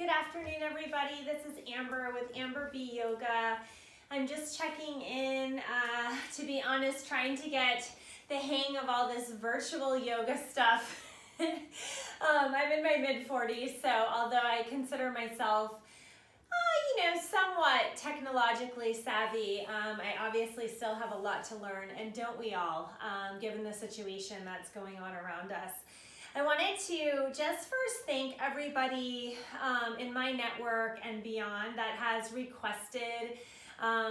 Good afternoon, everybody. This is Amber with Amber B Yoga. I'm just checking in, to be honest, trying to get the hang of all this virtual yoga stuff. I'm in my mid-40s, so although I consider myself somewhat technologically savvy, I obviously still have a lot to learn, and don't we all, given the situation that's going on around us. I wanted to just first thank everybody in my network and beyond that has requested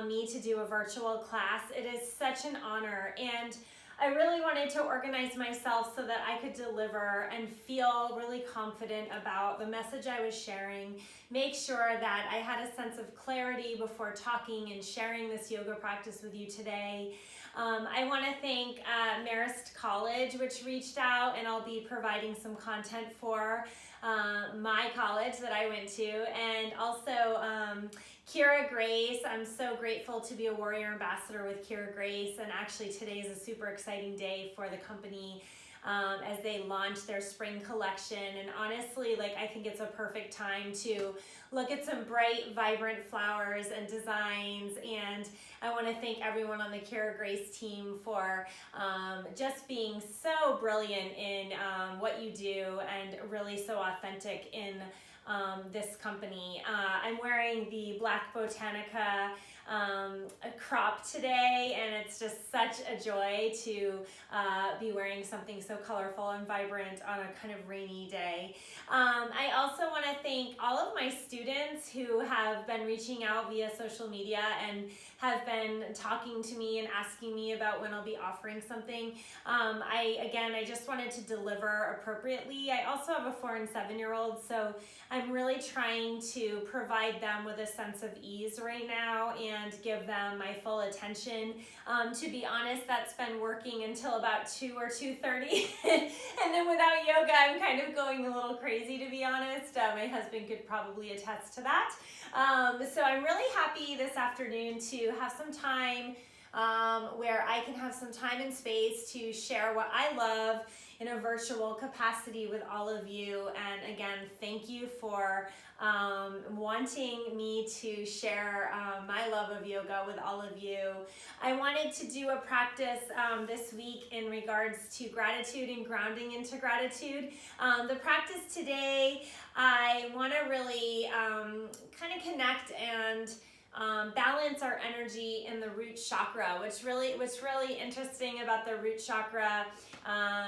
me to do a virtual class. It is such an honor, and I really wanted to organize myself so that I could deliver and feel really confident about the message I was sharing, make sure that I had a sense of clarity before talking and sharing this yoga practice with you today. I want to thank Marist College, which reached out, and I'll be providing some content for my college that I went to, and also Kira Grace. I'm so grateful to be a Warrior Ambassador with Kira Grace, and actually today is a super exciting day for the company as they launch their spring collection. And honestly, I think it's a perfect time to look at some bright, vibrant flowers and designs. And I want to thank everyone on the Kira Grace team for just being so brilliant in what you do and really so authentic in this company. I'm wearing the Black Botanica crop today, and it's just such a joy to be wearing something so colorful and vibrant on a kind of rainy day. I also want to thank all of my students who have been reaching out via social media and have been talking to me and asking me about when I'll be offering something. I just wanted to deliver appropriately. I also have a 4- and 7-year-old, so I'm really trying to provide them with a sense of ease right now and give them my full attention. To be honest, that's been working until about 2 or 2:30. And then without yoga, I'm kind of going a little crazy, to be honest. My husband could probably attest to that. So I'm really happy this afternoon to have some time where I can have some time and space to share what I love in a virtual capacity with all of you. And again, thank you for wanting me to share my love of yoga with all of you. I wanted to do a practice this week in regards to gratitude and grounding into gratitude. The practice today, I want to really kind of connect and balance our energy in the root chakra. What's really interesting about the root chakra,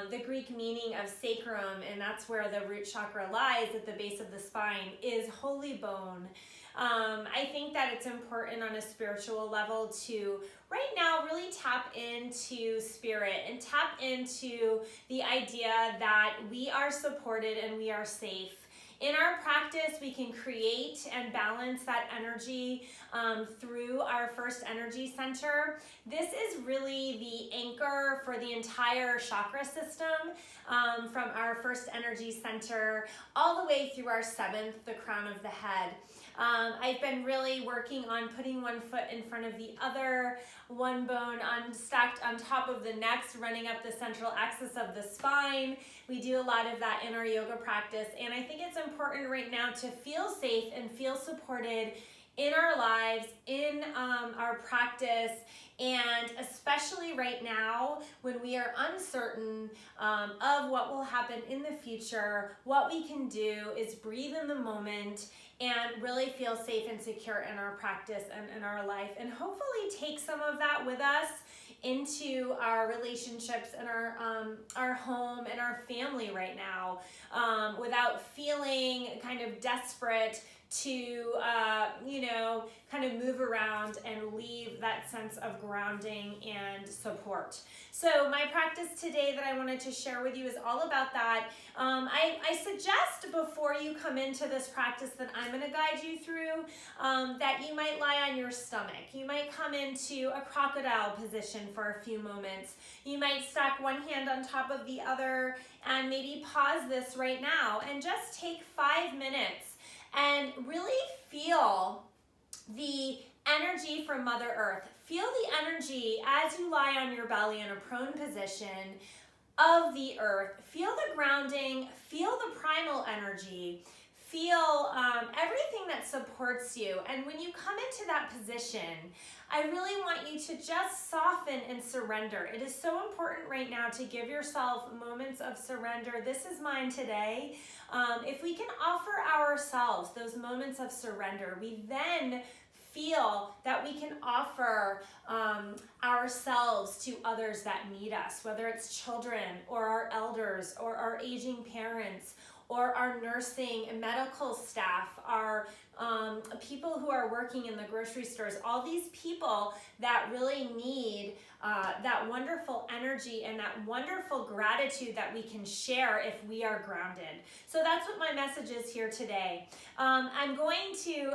the Greek meaning of sacrum, and that's where the root chakra lies at the base of the spine, is holy bone. I think that it's important on a spiritual level to right now really tap into spirit and tap into the idea that we are supported and we are safe. In our practice, we can create and balance that energy through our first energy center. This is really the anchor for the entire chakra system, from our first energy center all the way through our 7th, the crown of the head. I've been really working on putting one foot in front of the other, one bone stacked on top of the next, running up the central axis of the spine. We do a lot of that in our yoga practice, and I think it's important right now to feel safe and feel supported in our lives, in our practice, and especially right now when we are uncertain of what will happen in the future. What we can do is breathe in the moment and really feel safe and secure in our practice and in our life, and hopefully take some of that with us into our relationships and our home and our family right now, without feeling kind of desperate to kind of move around and leave that sense of grounding and support. So my practice today that I wanted to share with you is all about that. I suggest before you come into this practice that I'm going to guide you through, that you might lie on your stomach. You might come into a crocodile position for a few moments. You might stack one hand on top of the other and maybe pause this right now and just take 5 minutes and really feel the energy from Mother Earth. Feel the energy as you lie on your belly in a prone position of the earth. Feel the grounding, feel the primal energy, feel everything that supports you. And when you come into that position, I really want you to just soften and surrender. It is so important right now to give yourself moments of surrender. This is mine today. If we can offer ourselves those moments of surrender, we then feel that we can offer ourselves to others that need us, whether it's children or our elders or our aging parents or our nursing and medical staff, our people who are working in the grocery stores, all these people that really need that wonderful energy and that wonderful gratitude that we can share if we are grounded. So that's what my message is here today. I'm going to,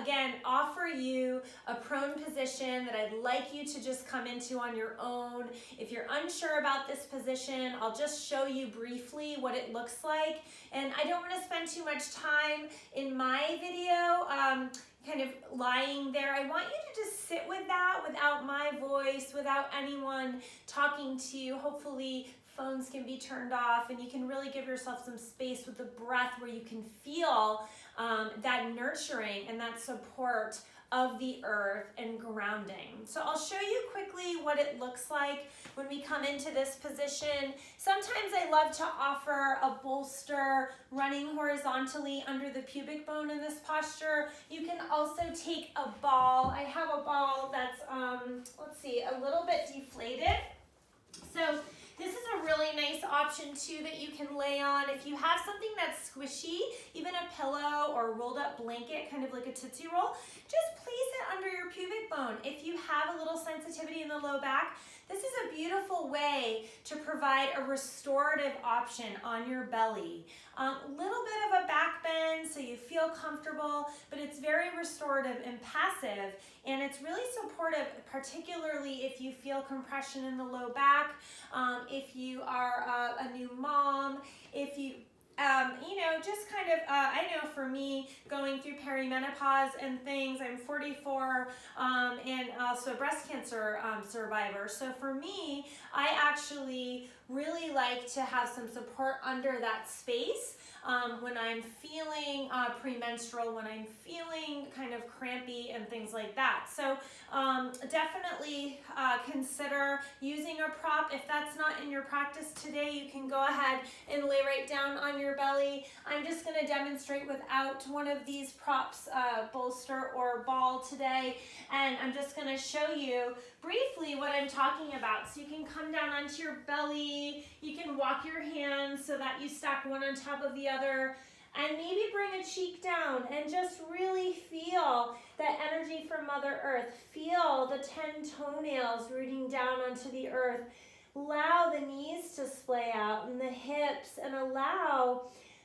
again, offer you a prone position that I'd like you to just come into on your own. If you're unsure about this position, I'll just show you briefly what it looks like. And I don't want to spend too much time in my video kind of lying there. I want you to just sit with that without my voice, without anyone talking to you. Hopefully phones can be turned off and you can really give yourself some space with the breath where you can feel that nurturing and that support of the earth and grounding. So I'll show you quickly what it looks like when we come into this position. Sometimes I love to offer a bolster running horizontally under the pubic bone in this posture. You can also take a ball. I have a ball that's, let's see, a little bit deflated. So this is a really nice option too that you can lay on. If you have something that's squishy, even a pillow or a rolled up blanket, kind of like a Tootsie Roll, just place it under your pubic bone. If you have a little sensitivity in the low back, this is a beautiful way to provide a restorative option on your belly. Little bit of a back bend so you feel comfortable, but it's very restorative and passive, and it's really supportive, particularly if you feel compression in the low back, if you are a new mom, if you just kind of, I know for me, going through perimenopause and things, I'm 44 and also a breast cancer survivor. So for me, I actually really like to have some support under that space when I'm feeling premenstrual, when I'm feeling kind of crampy and things like that. So definitely consider using a prop. If that's not in your practice today, you can go ahead and lay right down on your belly. I'm just going to demonstrate without one of these props, bolster or ball today, and I'm just going to show you briefly what I'm talking about. So you can come down onto your belly, you can walk your hands so that you stack one on top of the other, and maybe bring a cheek down and just really feel that energy from Mother Earth. Feel the 10 toenails rooting down onto the earth. Allow the knees to splay out and the hips, and allow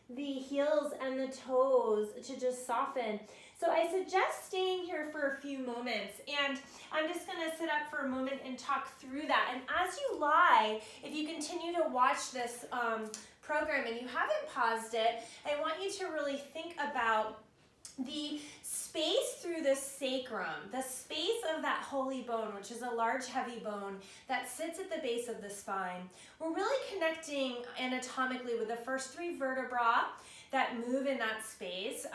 the heels and the toes to just soften. So I suggest staying here for a few moments, and I'm just going to sit up for a moment and talk through that. And as you lie, if you continue to watch this program and you haven't paused it, I want you to really think about the space through the sacrum, the space of that holy bone, which is a large, heavy bone that sits at the base of the spine. We're really connecting anatomically with the first 3 vertebrae that move in that space.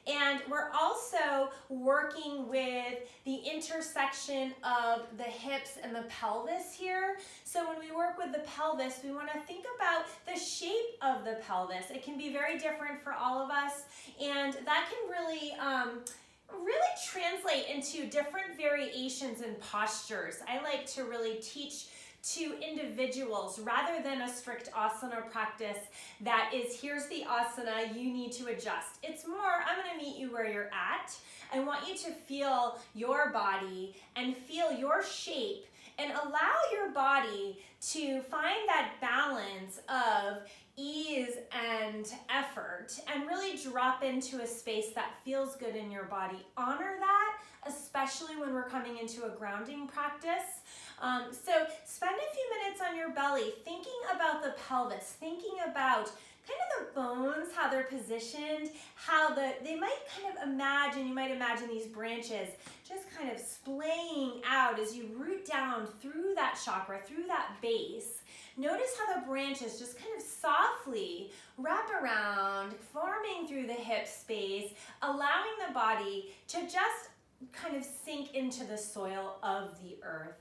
And we're also working with the intersection of the hips and the pelvis here. So when we work with the pelvis, we want to think about the shape of the pelvis. It can be very different for all of us, and that can really translate into different variations in postures. I like to really teach to individuals rather than a strict asana practice that is, here's the asana, you need to adjust. It's more, I'm going to meet you where you're at. I want you to feel your body and feel your shape and allow your body to find that balance of ease and effort and really drop into a space that feels good in your body. Honor that, especially when we're coming into a grounding practice. So spend a few minutes on on your belly, thinking about the pelvis, thinking about kind of the bones, how they're positioned, how they might kind of imagine, you might imagine these branches just kind of splaying out as you root down through that chakra, through that base. Notice how the branches just kind of softly wrap around, forming through the hip space, allowing the body to just kind of sink into the soil of the earth.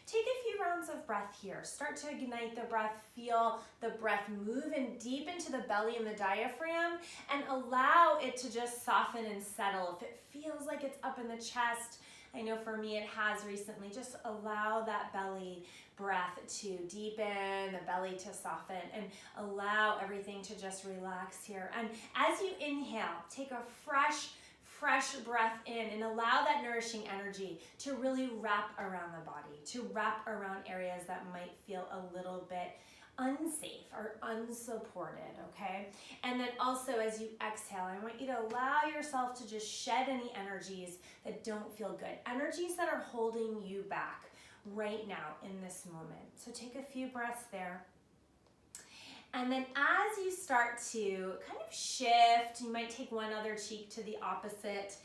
Take a few rounds of breath here. Start to ignite the breath. Feel the breath move in deep into the belly and the diaphragm, and allow it to just soften and settle. If it feels like it's up in the chest, I know for me it has recently, just allow that belly breath to deepen, the belly to soften, and allow everything to just relax here. And as you inhale, take a fresh breath in and allow that nourishing energy to really wrap around the body, to wrap around areas that might feel a little bit unsafe or unsupported, okay? And then also as you exhale, I want you to allow yourself to just shed any energies that don't feel good, energies that are holding you back right now in this moment. So take a few breaths there. And then as you start to kind of shift, you might take one other cheek to the opposite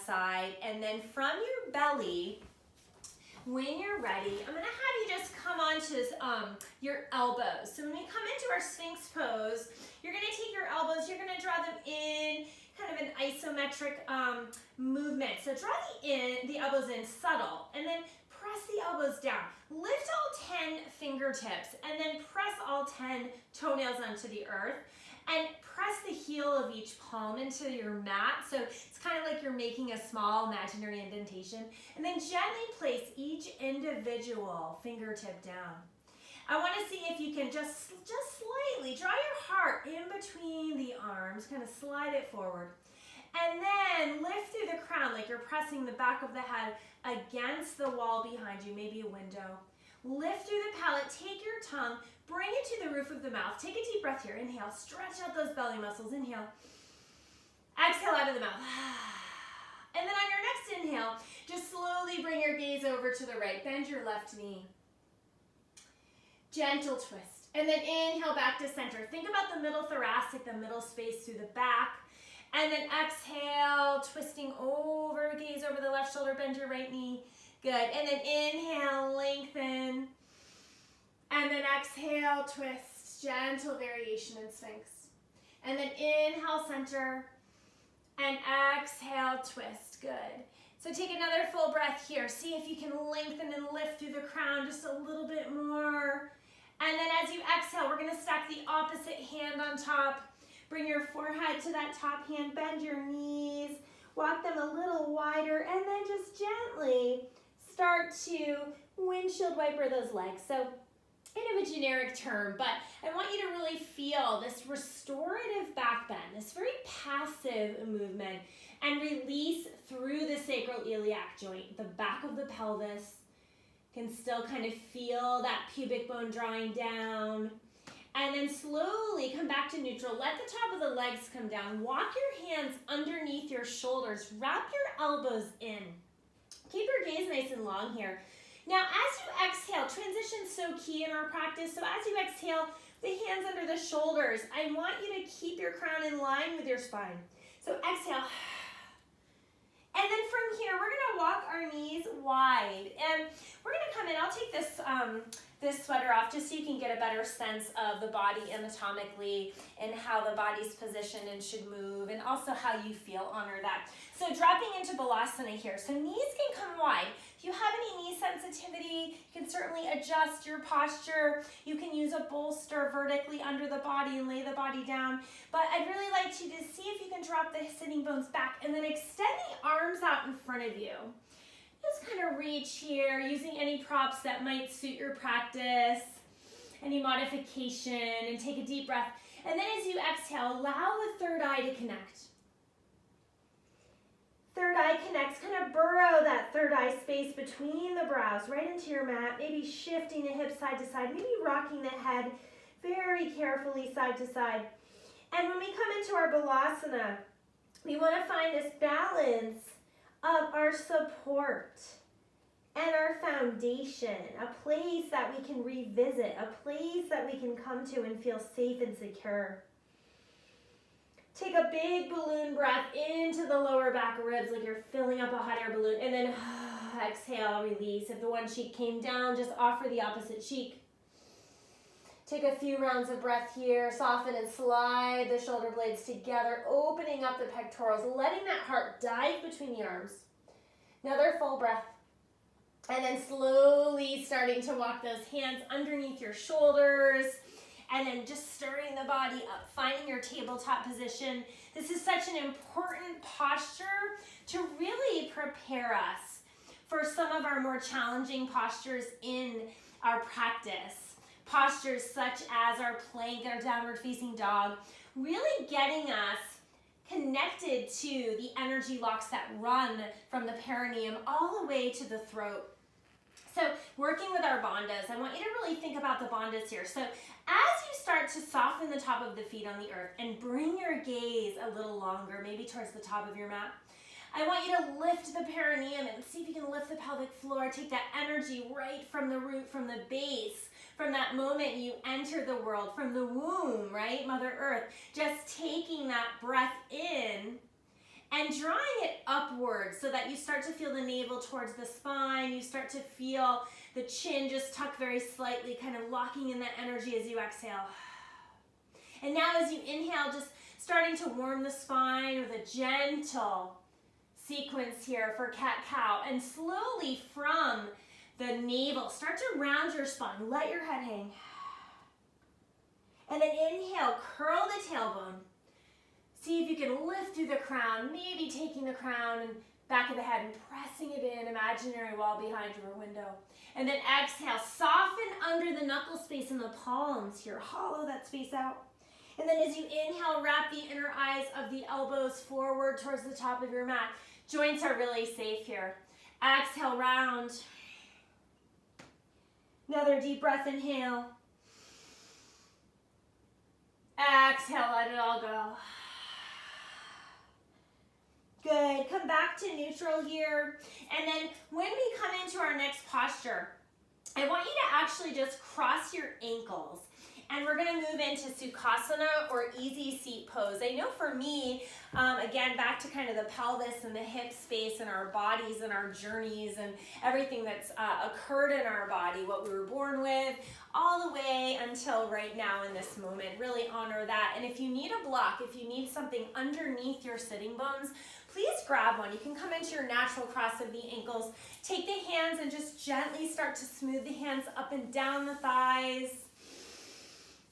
side. And then from your belly, when you're ready, I'm gonna have you just come onto your elbows. So when we come into our Sphinx pose, you're gonna take your elbows, you're gonna draw them in, kind of an isometric movement. So draw the elbows in subtle, and then press the elbows down. Lift all 10 fingertips, and then press all 10 toenails onto the earth, and press the heel of each palm into your mat. So it's kind of like you're making a small imaginary indentation, and then gently place each individual fingertip down. I want to see if you can just slightly draw your heart in between the arms, kind of slide it forward. And then lift through the crown like you're pressing the back of the head against the wall behind you, maybe a window. Lift through the palate, take your tongue, bring it to the roof of the mouth. Take a deep breath here. Inhale, stretch out those belly muscles. Inhale. Exhale out of the mouth. And then on your next inhale, just slowly bring your gaze over to the right. Bend your left knee. Gentle twist. And then inhale back to center. Think about the middle thoracic, the middle space through the back. And then exhale, twisting over, gaze over the left shoulder, bend your right knee. Good. And then inhale, lengthen. And then exhale, twist. Gentle variation in Sphinx. And then inhale, center. And exhale, twist. Good. So take another full breath here. See if you can lengthen and lift through the crown just a little bit more. And then as you exhale, we're going to stack the opposite hand on top. Bring your forehead to that top hand, bend your knees, walk them a little wider, and then just gently start to windshield wiper those legs. So kind of a generic term, but I want you to really feel this restorative back bend, this very passive movement, and release through the sacral iliac joint, the back of the pelvis. Can still kind of feel that pubic bone drawing down. And then slowly come back to neutral. Let the top of the legs come down. Walk your hands underneath your shoulders. Wrap your elbows in. Keep your gaze nice and long here. Now, as you exhale, transition's so key in our practice. So as you exhale, the hands under the shoulders. I want you to keep your crown in line with your spine. So exhale. And then from here, we're going to walk our knees wide. And we're going to come in. I'll take this sweater off just so you can get a better sense of the body anatomically and how the body's positioned and should move, and also how you feel. Honor that. So dropping into Balasana here. So knees can come wide. If you have any knee sensitivity, you can certainly adjust your posture. You can use a bolster vertically under the body and lay the body down. But I'd really like you to see if you can drop the sitting bones back and then extend the arms out in front of you. Just kind of reach here, using any props that might suit your practice, any modification, and take a deep breath. And then as you exhale, allow the third eye to connect. Third eye connects, kind of burrow that third eye space between the brows, right into your mat, maybe shifting the hips side to side, maybe rocking the head very carefully side to side. And when we come into our Balasana, we want to find this balance of our support and our foundation, a place that we can revisit, a place that we can come to and feel safe and secure. Take a big balloon breath into the lower back ribs like you're filling up a hot air balloon, and then exhale, release. If the one cheek came down, just offer the opposite cheek. Take a few rounds of breath here. Soften and slide the shoulder blades together, opening up the pectorals, letting that heart dive between the arms. Another full breath. And then slowly starting to walk those hands underneath your shoulders, and then just stirring the body up, finding your tabletop position. This is such an important posture to really prepare us for some of our more challenging postures in our practice. Postures such as our plank, our downward facing dog, really getting us connected to the energy locks that run from the perineum all the way to the throat. So working with our bandhas, I want you to really think about the bandhas here. So as you start to soften the top of the feet on the earth and bring your gaze a little longer, maybe towards the top of your mat, I want you to lift the perineum and see if you can lift the pelvic floor. Take that energy right from the root, from the base, from that moment you enter the world, from the womb, right? Mother Earth. Just taking that breath in and drawing it upwards so that you start to feel the navel towards the spine. You start to feel the chin just tuck very slightly, kind of locking in that energy as you exhale. And now as you inhale, just starting to warm the spine with a gentle sequence here for cat-cow. And slowly from the navel, start to round your spine. Let your head hang. And then inhale, curl the tailbone. See if you can lift through the crown, maybe taking the crown and back of the head and pressing it in, imaginary wall behind you or window. And then exhale, soften under the knuckle space in the palms here, hollow that space out. And then as you inhale, wrap the inner eyes of the elbows forward towards the top of your mat. Joints are really safe here. Exhale, round. Another deep breath, inhale. Exhale, let it all go. Good, come back to neutral here. And then when we come into our next posture, I want you to actually just cross your ankles. And we're gonna move into Sukhasana or easy seat pose. I know for me, again, back to kind of the pelvis and the hip space and our bodies and our journeys and everything that's occurred in our body, what we were born with, all the way until right now in this moment. Really honor that. And if you need a block, if you need something underneath your sitting bones, please grab one. You can come into your natural cross of the ankles. Take the hands and just gently start to smooth the hands up and down the thighs.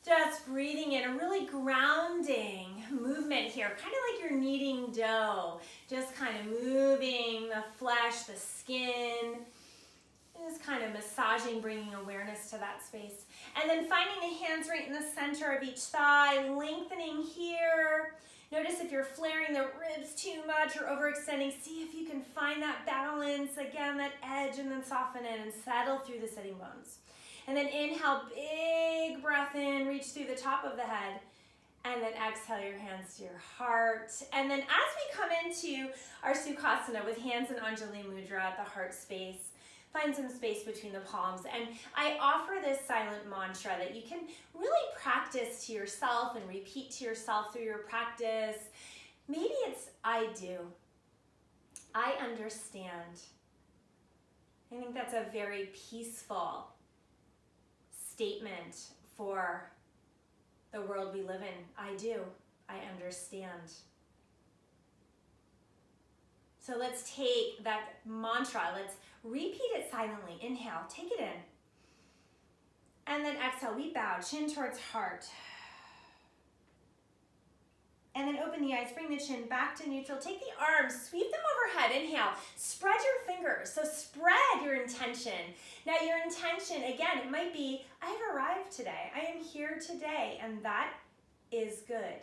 Just breathing in, a really grounding movement here, kind of like you're kneading dough. Just kind of moving the flesh, the skin, just kind of massaging, bringing awareness to that space. And then finding the hands right in the center of each thigh, lengthening here. Notice if you're flaring the ribs too much or overextending, see if you can find that balance, again, that edge, and then soften in and settle through the sitting bones. And then inhale, big breath in, reach through the top of the head. And then exhale your hands to your heart. And then as we come into our Sukhasana with hands in Anjali Mudra at the heart space, find some space between the palms. And I offer this silent mantra that you can really practice to yourself and repeat to yourself through your practice. Maybe it's I do. I understand. I think that's a very peaceful statement for the world we live in. I do. I understand. So let's take that mantra. Let's repeat it silently. Inhale, take it in. And then exhale, we bow, chin towards heart. And then open the eyes, bring the chin back to neutral. Take the arms, sweep them overhead. Inhale, spread your fingers. So spread your intention. Now your intention, again, it might be, I've arrived today. I am here today. And that is good,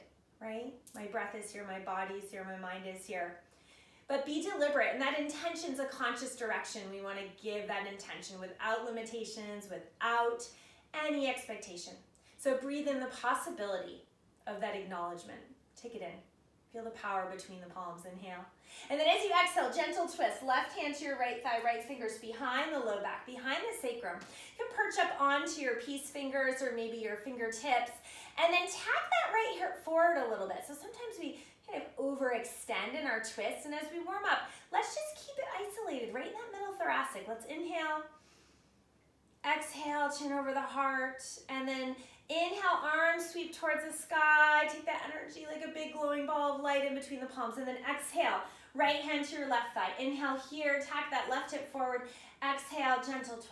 right? My breath is here, my body is here, my mind is here. But be deliberate, and that intention's a conscious direction. We want to give that intention without limitations, without any expectation. So breathe in the possibility of that acknowledgement. Take it in. Feel the power between the palms. Inhale. And then as you exhale, gentle twist. Left hand to your right thigh, right fingers behind the low back, behind the sacrum. You can perch up onto your peace fingers or maybe your fingertips. And then tap that right hip forward a little bit. So sometimes we kind of overextend in our twists. And as we warm up, let's just keep it isolated right in that middle thoracic. Let's inhale. Exhale, chin over the heart. And then inhale, arms sweep towards the sky. Take that energy like a big glowing ball of light in between the palms. And then exhale, right hand to your left thigh. Inhale here, tack that left hip forward. Exhale, gentle twist.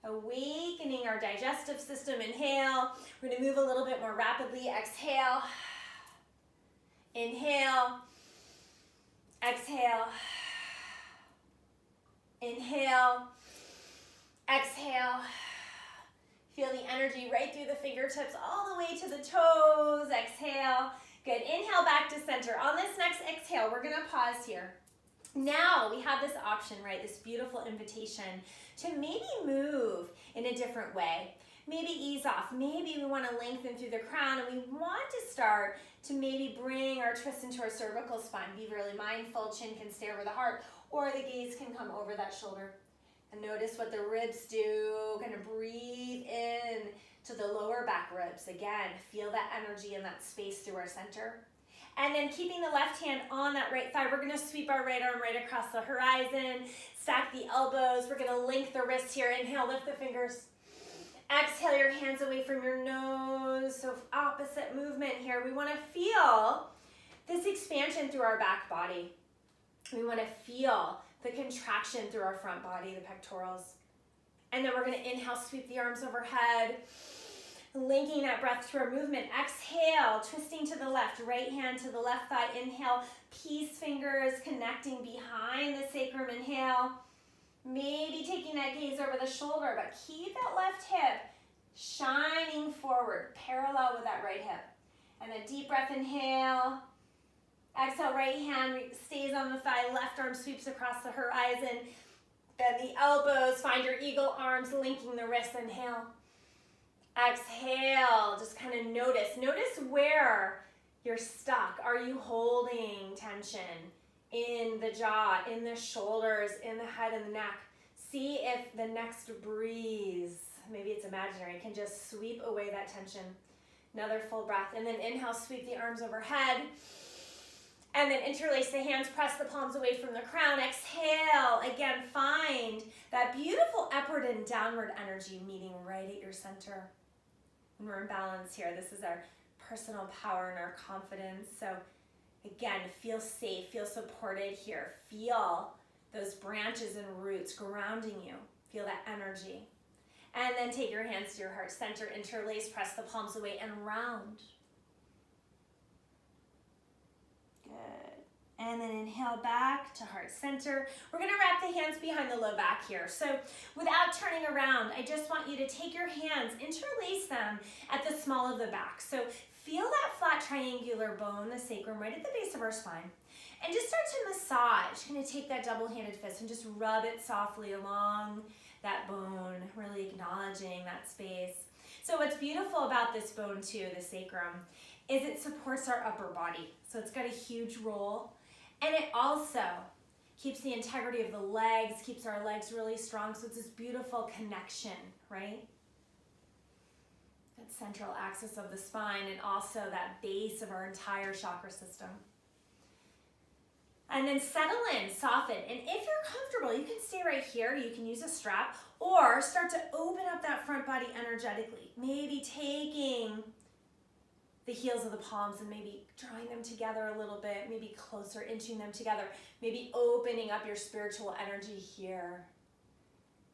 Awakening our digestive system. Inhale. We're going to move a little bit more rapidly. Exhale. Inhale. Exhale. Inhale. Exhale. Feel the energy right through the fingertips all the way to the toes. Exhale. Good. Inhale back to center. On this next exhale, we're going to pause here. Now we have this option, right? This beautiful invitation to maybe move in a different way. Maybe ease off. Maybe we want to lengthen through the crown and we want to start to maybe bring our twist into our cervical spine. Be really mindful. Chin can stay over the heart or the gaze can come over that shoulder. And notice what the ribs do. Kind of breathe in to the lower back ribs. Again, feel that energy and that space through our center. And then keeping the left hand on that right thigh, we're going to sweep our right arm right across the horizon. Stack the elbows. We're going to link the wrists here. Inhale, lift the fingers. Exhale your hands away from your nose. So opposite movement here. We want to feel this expansion through our back body. We want to feel the contraction through our front body, the pectorals. And then we're going to inhale, sweep the arms overhead, linking that breath to our movement. Exhale, twisting to the left, right hand to the left thigh. Inhale, peace fingers connecting behind the sacrum. Inhale, maybe taking that gaze over the shoulder, but keep that left hip shining forward, parallel with that right hip. And a deep breath, inhale. Exhale, right hand stays on the thigh, left arm sweeps across the horizon. Bend the elbows, find your eagle arms, linking the wrists. Inhale. Exhale, just kind of notice. Notice where you're stuck. Are you holding tension in the jaw, in the shoulders, in the head and the neck? See if the next breeze, maybe it's imaginary, can just sweep away that tension. Another full breath. And then inhale, sweep the arms overhead. And then interlace the hands, press the palms away from the crown. Exhale. Again, find that beautiful upward and downward energy meeting right at your center. When we're in balance here, this is our personal power and our confidence. So again, feel safe, feel supported here. Feel those branches and roots grounding you. Feel that energy. And then take your hands to your heart center, interlace, press the palms away and round. Good. And then inhale back to heart center. We're going to wrap the hands behind the low back here. So without turning around, I just want you to take your hands, interlace them at the small of the back. So feel that flat triangular bone, the sacrum, right at the base of our spine. And just start to massage. You're going to take that double-handed fist and just rub it softly along that bone, really acknowledging that space. So what's beautiful about this bone too, the sacrum, is it supports our upper body. So it's got a huge role. And it also keeps the integrity of the legs, keeps our legs really strong. So it's this beautiful connection, right? That central axis of the spine and also that base of our entire chakra system. And then settle in, soften. And if you're comfortable, you can stay right here. You can use a strap or start to open up that front body energetically. Maybe taking the heels of the palms and maybe drawing them together a little bit, maybe closer, inching them together, maybe opening up your spiritual energy here.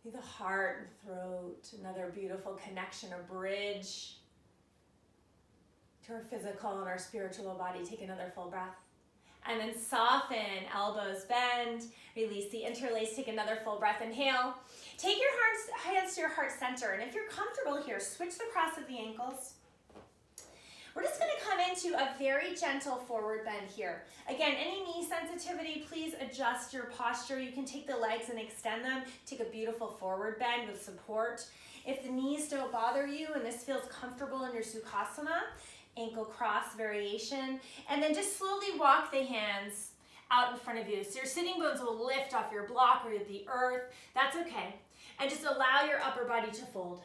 Through the heart and throat, another beautiful connection, a bridge to our physical and our spiritual body. Take another full breath. And then soften, elbows bend, release the interlace, take another full breath, inhale. Take your hands to your heart center, and if you're comfortable here, switch the cross of the ankles. We're just going to come into a very gentle forward bend here. Again, any knee sensitivity, please adjust your posture. You can take the legs and extend them. Take a beautiful forward bend with support. If the knees don't bother you and this feels comfortable in your Sukhasana, ankle cross variation. And then just slowly walk the hands out in front of you. So your sitting bones will lift off your block or the earth. That's okay. And just allow your upper body to fold.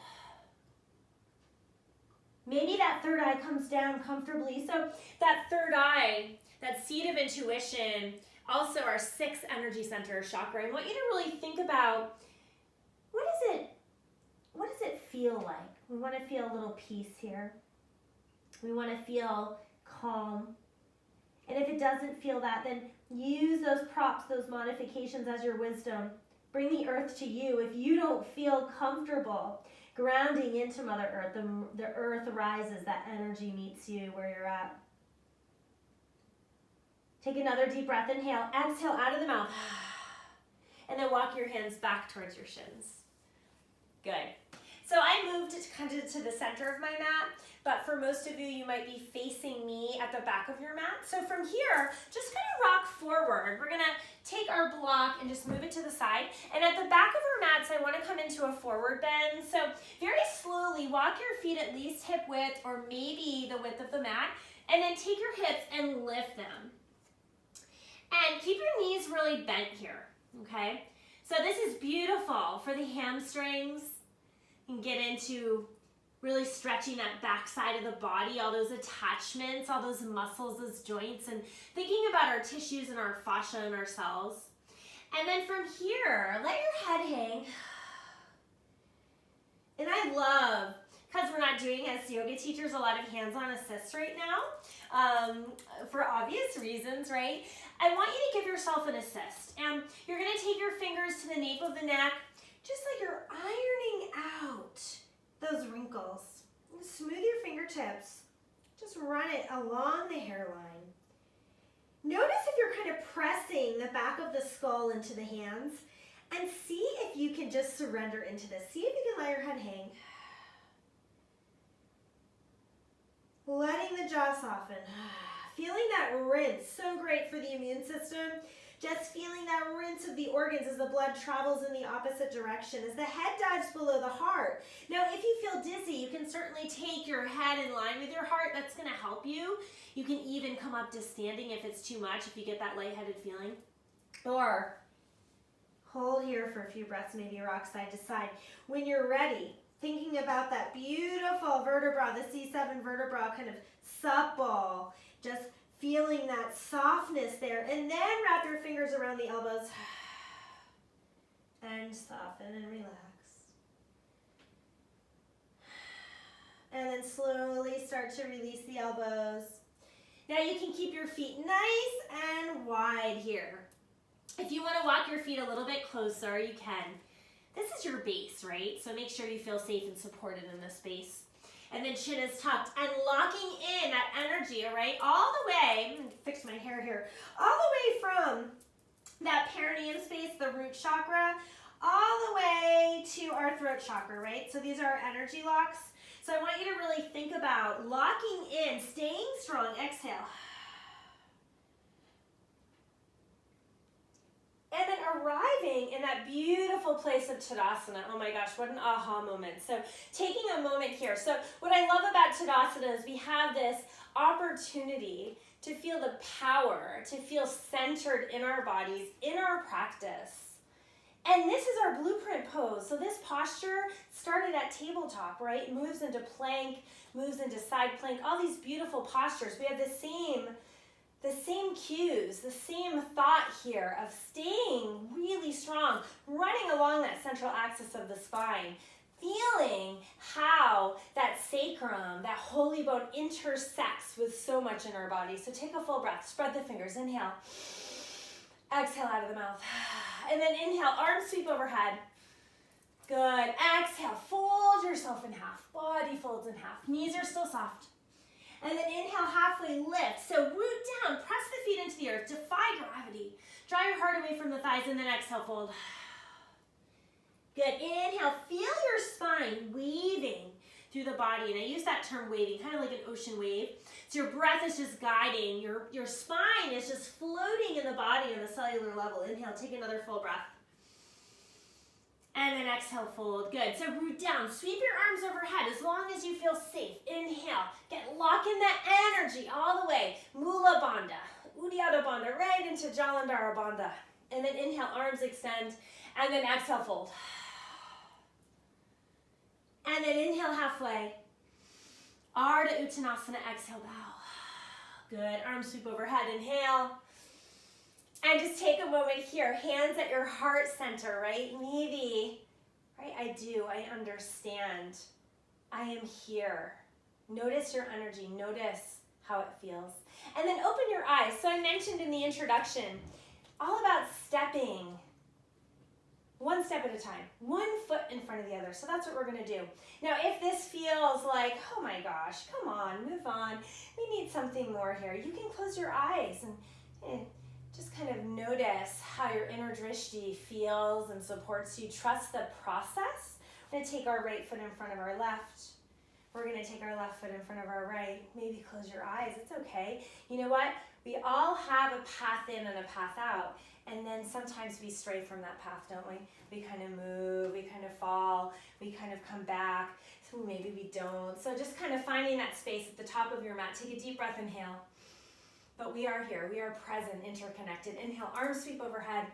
Maybe that third eye comes down comfortably. So that third eye, that seat of intuition, also our sixth energy center chakra. I want you to really think about what does it feel like? We want to feel a little peace here. We want to feel calm. And if it doesn't feel that, then use those props, those modifications as your wisdom. Bring the earth to you. If you don't feel comfortable grounding into Mother Earth, the earth rises, that energy meets you where you're at. Take another deep breath. Inhale, exhale out of the mouth. And then walk your hands back towards your shins. Good. So I moved kind of to the center of my mat, but for most of you, you might be facing me at the back of your mat. So from here, just kind of rock forward. We're gonna take our block and just move it to the side. And at the back of our mats, I wanna come into a forward bend. So very slowly, walk your feet at least hip width or maybe the width of the mat, and then take your hips and lift them. And keep your knees really bent here, okay? So this is beautiful for the hamstrings. You can get into really stretching that back side of the body, all those attachments, all those muscles, those joints, and thinking about our tissues and our fascia and our cells. And then from here, let your head hang. And I love, because we're not doing as yoga teachers a lot of hands-on assists right now, for obvious reasons, right? I want you to give yourself an assist. And you're gonna take your fingers to the nape of the neck, just like you're ironing out those wrinkles. Smooth your fingertips. Just run it along the hairline. Notice if you're kind of pressing the back of the skull into the hands, and see if you can just surrender into this. See if you can let your head hang. Letting the jaw soften. Feeling that rinse, so great for the immune system. Just feeling that rinse of the organs as the blood travels in the opposite direction, as the head dives below the heart. Now, if you feel dizzy, you can certainly take your head in line with your heart. That's going to help you. You can even come up to standing if it's too much, if you get that lightheaded feeling. Or hold here for a few breaths, maybe rock side to side. When you're ready, thinking about that beautiful vertebra, the C7 vertebra, kind of supple, just feeling that softness there, and then wrap your fingers around the elbows and soften and relax. And then slowly start to release the elbows. Now you can keep your feet nice and wide here. If you want to walk your feet a little bit closer, you can. This is your base, right? So make sure you feel safe and supported in this space. And then chin is tucked and locking in that energy, all right? All the way, I'm gonna fix my hair here, all the way from that perineum space, the root chakra, all the way to our throat chakra, right? So these are our energy locks. So I want you to really think about locking in, staying strong, exhale. And then arriving in that beautiful place of Tadasana. Oh my gosh, what an aha moment. So taking a moment here. So what I love about Tadasana is we have this opportunity to feel the power, to feel centered in our bodies, in our practice. And this is our blueprint pose. So this posture started at tabletop, right? Moves into plank, moves into side plank, all these beautiful postures. We have the same cues, the same thought here of staying really strong, running along that central axis of the spine, feeling how that sacrum, that holy bone intersects with so much in our body. So take a full breath, spread the fingers, inhale, exhale out of the mouth, and then inhale, arms sweep overhead. Good, exhale, fold yourself in half, body folds in half, knees are still soft. And then inhale, halfway lift. So root down, press the feet into the earth, defy gravity. Draw your heart away from the thighs and then exhale, fold. Good, inhale, feel your spine waving through the body. And I use that term waving, kind of like an ocean wave. So your breath is just guiding. Your spine is just floating in the body on the cellular level. Inhale, take another full breath. And then exhale, fold. Good. So root down. Sweep your arms overhead as long as you feel safe. Inhale. Lock in that energy all the way. Mula Bandha. Uddiyana Bandha. Right into Jalandhara Bandha. And then inhale, arms extend. And then exhale, fold. And then inhale halfway. Ardha Uttanasana. Exhale, bow. Good. Arms sweep overhead. Inhale. And just take a moment here, hands at your heart center, right? Maybe, right? I understand. I am here. Notice your energy. Notice how it feels. And then open your eyes. So I mentioned in the introduction, all about stepping one step at a time, one foot in front of the other. So that's what we're going to do. Now, if this feels like, oh my gosh, come on, move on. We need something more here. You can close your eyes and just kind of notice how your inner drishti feels and supports you. Trust the process. We're going to take our right foot in front of our left. We're going to take our left foot in front of our right. Maybe close your eyes. It's okay. You know what? We all have a path in and a path out. And then sometimes we stray from that path, don't we? We kind of move, we kind of fall, we kind of come back. So maybe we don't. So just kind of finding that space at the top of your mat. Take a deep breath, inhale. But we are here, we are present, interconnected. Inhale, arms sweep overhead.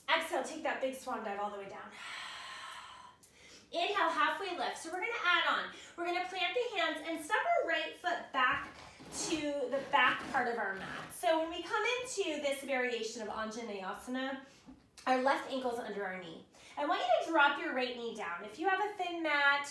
Exhale, take that big swan dive all the way down. Inhale, halfway lift. So we're gonna add on. We're gonna plant the hands and step our right foot back to the back part of our mat. So when we come into this variation of Anjaneyasana, our left ankle's under our knee. I want you to drop your right knee down. If you have a thin mat,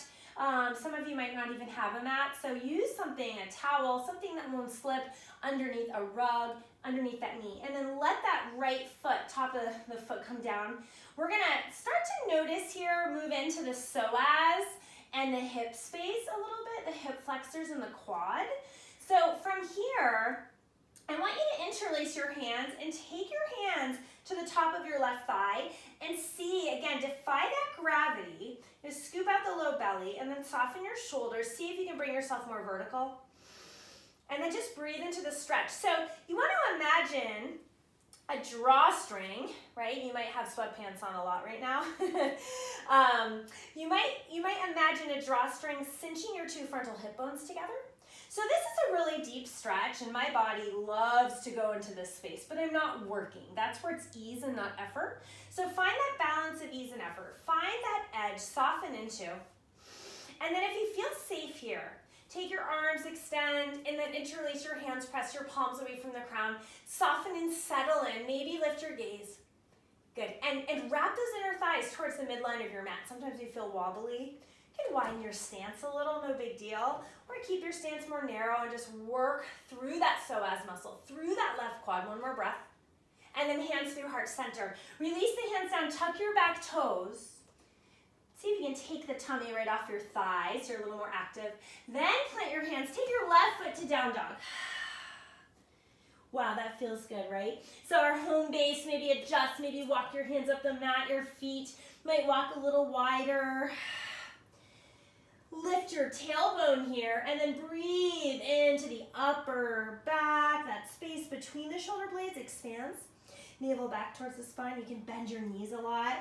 some of you might not even have a mat, so use something, a towel, something that won't slip underneath a rug, underneath that knee. And then let that right foot, top of the foot come down. We're gonna start to notice here, move into the psoas and the hip space a little bit, the hip flexors and the quad. So from here, I want you to interlace your hands and take your hands to the top of your left thigh and see, again, defy that gravity. Just scoop out the low belly and then soften your shoulders. See if you can bring yourself more vertical. And then just breathe into the stretch. So you want to imagine a drawstring, right? You might have sweatpants on a lot right now. You might imagine a drawstring cinching your two frontal hip bones together. So this is a really deep stretch, and my body loves to go into this space, but I'm not working. That's where it's ease and not effort. So find that balance of ease and effort. Find that edge, soften into. And then if you feel safe here, take your arms, extend, and then interlace your hands, press your palms away from the crown. Soften and settle in. Maybe lift your gaze. Good. And wrap those inner thighs towards the midline of your mat. Sometimes you feel wobbly. You can widen your stance a little, no big deal. Or keep your stance more narrow and just work through that psoas muscle, through that left quad. One more breath. And then hands through heart center. Release the hands down, tuck your back toes. See if you can take the tummy right off your thighs, so you're a little more active. Then plant your hands, take your left foot to down dog. Wow, that feels good, right? So our home base, maybe adjust, maybe walk your hands up the mat, your feet might walk a little wider. Lift your tailbone here and then breathe into the upper back. That space between the shoulder blades expands. Navel back towards the spine. You can bend your knees a lot.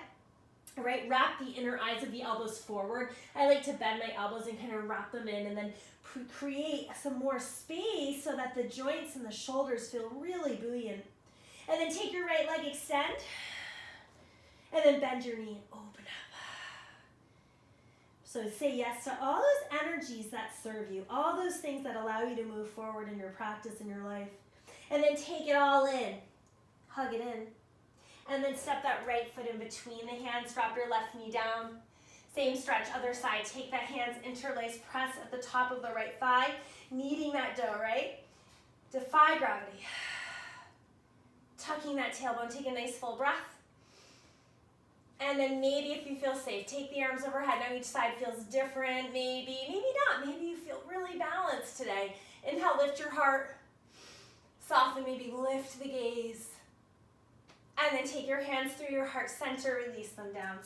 All right, wrap the inner eyes of the elbows forward. I like to bend my elbows and kind of wrap them in and then create some more space so that the joints and the shoulders feel really buoyant. And then take your right leg, extend, and then bend your knee and open up. So say yes to all those energies that serve you, all those things that allow you to move forward in your practice, in your life. And then take it all in, hug it in. And then step that right foot in between the hands, drop your left knee down. Same stretch, other side. Take that hands, interlace, press at the top of the right thigh, kneading that dough, right? Defy gravity. Tucking that tailbone, take a nice full breath. And then maybe if you feel safe, take the arms overhead. Now each side feels different, maybe not. Maybe you feel really balanced today. Inhale, lift your heart. Soften, maybe lift the gaze. And then take your hands through your heart center, release them down.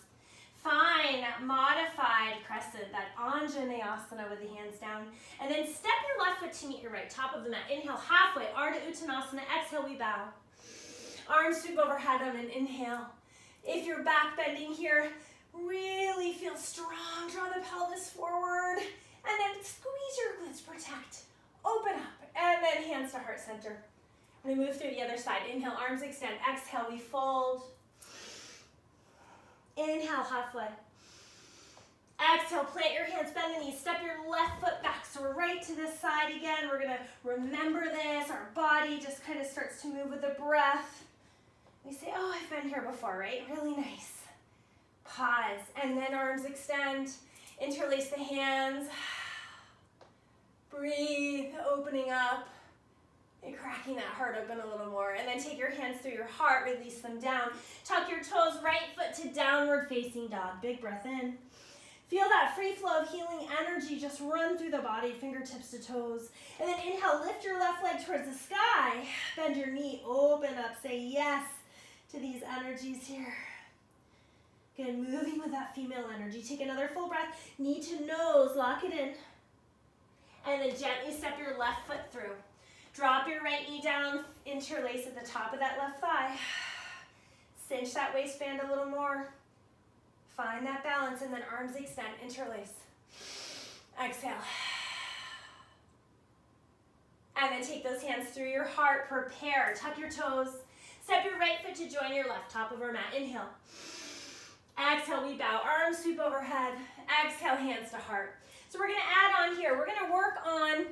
Find modified crescent, that Anjaneyasana with the hands down. And then step your left foot to meet your right, top of the mat. Inhale, halfway, Ardha Uttanasana. Exhale, we bow. Arms sweep overhead on an inhale. If you're back bending here, Really feel strong. Draw the pelvis forward. And then squeeze your glutes. Protect. Open up. And then hands to heart center. We move through the other side. Inhale, arms extend. Exhale, we fold. Inhale, halfway. Exhale, plant your hands, bend the knees, step your left foot back. So we're right to this side again. We're gonna remember this. Our body just kind of starts to move with the breath. We say, oh, I've been here before, right? Really nice. Pause, and then arms extend. Interlace the hands. Breathe, opening up. And cracking that heart open a little more. And then take your hands through your heart, release them down. Tuck your toes, right foot to downward facing dog. Big breath in. Feel that free flow of healing energy just run through the body, fingertips to toes. And then inhale, lift your left leg towards the sky. Bend your knee, open up, say yes to these energies here. Good, moving with that female energy. Take another full breath, knee to nose, lock it in. And then gently step your left foot through. Drop your right knee down, interlace at the top of that left thigh. Cinch that waistband a little more. Find that balance, and then arms extend, interlace. Exhale. And then take those hands through your heart, prepare, tuck your toes. Step your right foot to join your left, top of our mat, inhale. Exhale, we bow, arms sweep overhead. Exhale, hands to heart. So we're gonna add on here, we're gonna work on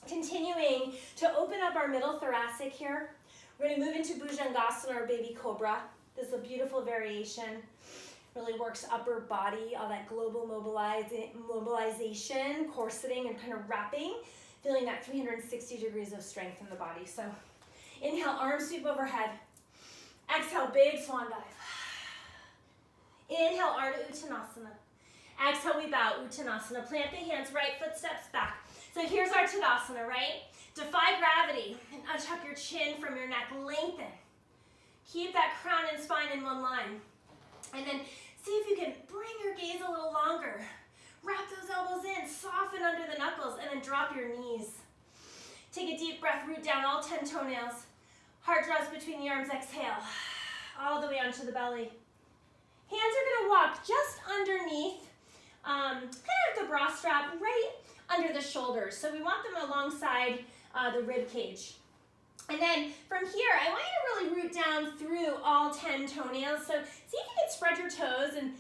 continuing to open up our middle thoracic here. We're gonna move into Bhujangasana or baby cobra. This is a beautiful variation. Really works upper body, all that global mobilization, corseting and kind of wrapping, feeling that 360 degrees of strength in the body. So inhale, arms sweep overhead. Exhale, big swan dive. Inhale, Ardha Uttanasana. Exhale, we bow, Uttanasana. Plant the hands, right foot steps back. So here's our Tadasana, right? Defy gravity. And untuck your chin from your neck, lengthen. Keep that crown and spine in one line. And then see if you can bring your gaze a little longer. Wrap those elbows in, soften under the knuckles, and then drop your knees. Take a deep breath, root down all 10 toenails. Heart draws between the arms, exhale. All the way onto the belly. Hands are gonna walk just underneath, kind of the bra strap, right under the shoulders. So we want them alongside the rib cage. And then from here, I want you to really root down through all 10 toenails. So see if you can spread your toes and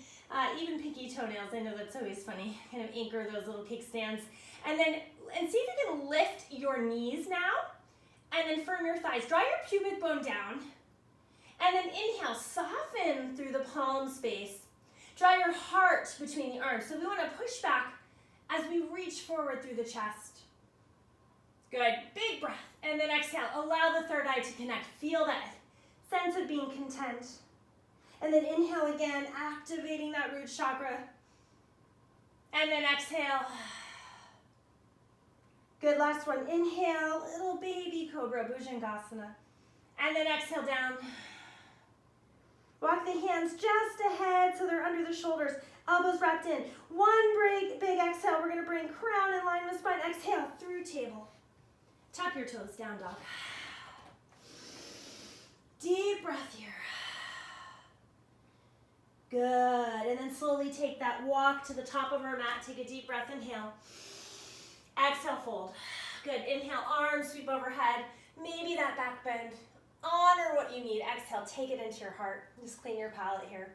even pinky toenails. I know that's always funny. Kind of anchor those little kickstands. And see if you can lift your knees now. And then firm your thighs. Draw your pubic bone down. And then inhale, soften through the palm space. Draw your heart between the arms. So we want to push back as we reach forward through the chest. Good, big breath. And then exhale, allow the third eye to connect. Feel that sense of being content. And then inhale again, activating that root chakra. And then exhale. Good, last one. Inhale, little baby cobra, Bhujangasana. And then exhale down. Walk the hands just ahead so they're under the shoulders. Elbows wrapped in. One big exhale. We're going to bring crown in line with spine. Exhale, through table. Tuck your toes, down dog. Deep breath here. Good. And then slowly take that walk to the top of our mat. Take a deep breath, inhale. Exhale, fold. Good. Inhale, arms sweep overhead. Maybe that back bend. Honor what you need. Exhale, take it into your heart. Just clean your palate here.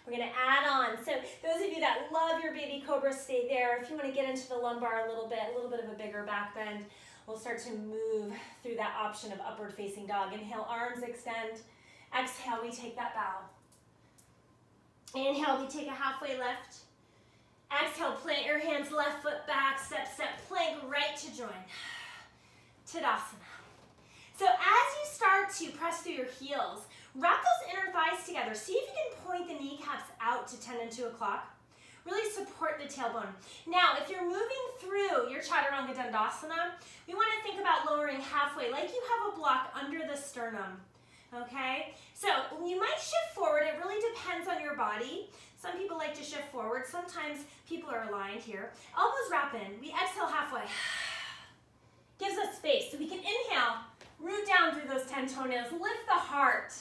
We're going to add on. So those of you that love your baby cobra, stay there. If you want to get into the lumbar a little bit of a bigger back bend, we'll start to move through that option of upward facing dog. Inhale, arms extend. Exhale, we take that bow. Inhale, we take a halfway lift. Exhale, plant your hands, left foot back, step, plank right to join. Tadasana. So as you start to press through your heels, wrap those inner thighs together. See if you can point the kneecaps out to 10 and 2 o'clock. Really support the tailbone. Now, if you're moving through your Chaturanga Dandasana, we want to think about lowering halfway, like you have a block under the sternum. Okay? So you might shift forward. It really depends on your body. Some people like to shift forward. Sometimes people are aligned here. Elbows wrap in. We exhale halfway. Gives us space. So we can inhale, root down through those 10 toenails, lift the heart.